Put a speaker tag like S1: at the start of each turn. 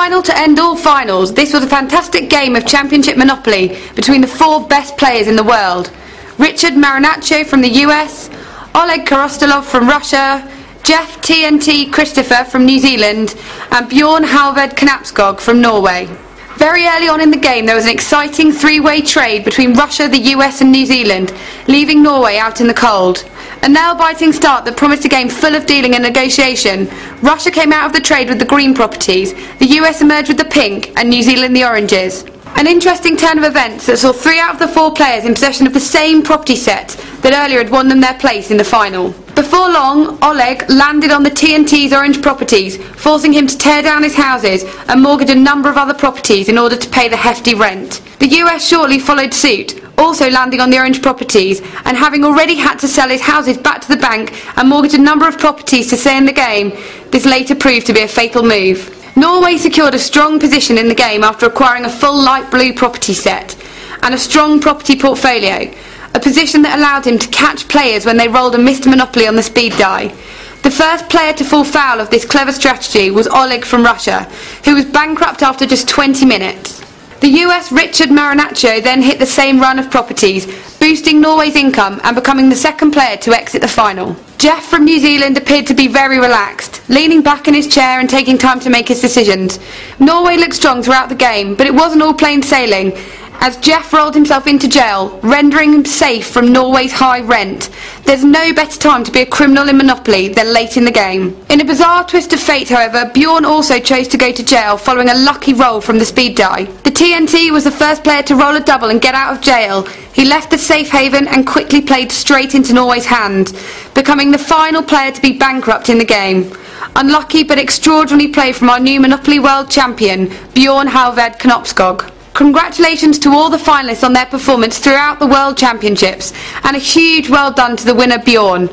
S1: final to end all finals, this was a fantastic game of Championship Monopoly between the 4 best players in the world. Richard Marinaccio from the US, Oleg Korostolov from Russia, Jeff TNT Christopher from New Zealand, and Bjorn Halved Knapskog from Norway. Very early on in the game there was an exciting 3-way trade between Russia, the US and New Zealand, leaving Norway out in the cold. A nail-biting start that promised a game full of dealing and negotiation. Russia came out of the trade with the green properties, the US emerged with the pink, and New Zealand the oranges. An interesting turn of events that saw 3 out of the 4 players in possession of the same property set that earlier had won them their place in the final. Before long, Oleg landed on the TNT's orange properties, forcing him to tear down his houses and mortgage a number of other properties in order to pay the hefty rent. The US shortly followed suit, also landing on the orange properties, and having already had to sell his houses back to the bank and mortgage a number of properties to stay in the game, this later proved to be a fatal move. Norway secured a strong position in the game after acquiring a full light blue property set and a strong property portfolio, a position that allowed him to catch players when they rolled a missed Monopoly on the speed die. The first player to fall foul of this clever strategy was Oleg from Russia, who was bankrupt after just 20 minutes. The US Richard Marinaccio then hit the same run of properties, boosting Norway's income and becoming the second player to exit the final. Jeff from New Zealand appeared to be very relaxed, leaning back in his chair and taking time to make his decisions. Norway looked strong throughout the game, but it wasn't all plain sailing, as Jeff rolled himself into jail, rendering him safe from Norway's high rent. There's no better time to be a criminal in Monopoly than late in the game. In a bizarre twist of fate, however, Bjorn also chose to go to jail following a lucky roll from the speed die. The TNT was the first player to roll a double and get out of jail. He left the safe haven and quickly played straight into Norway's hand, becoming the final player to be bankrupt in the game. Unlucky but extraordinary play from our new Monopoly World Champion, Bjorn Halved Knapskog. Congratulations to all the finalists on their performance throughout the World Championships, and a huge well done to the winner Bjorn.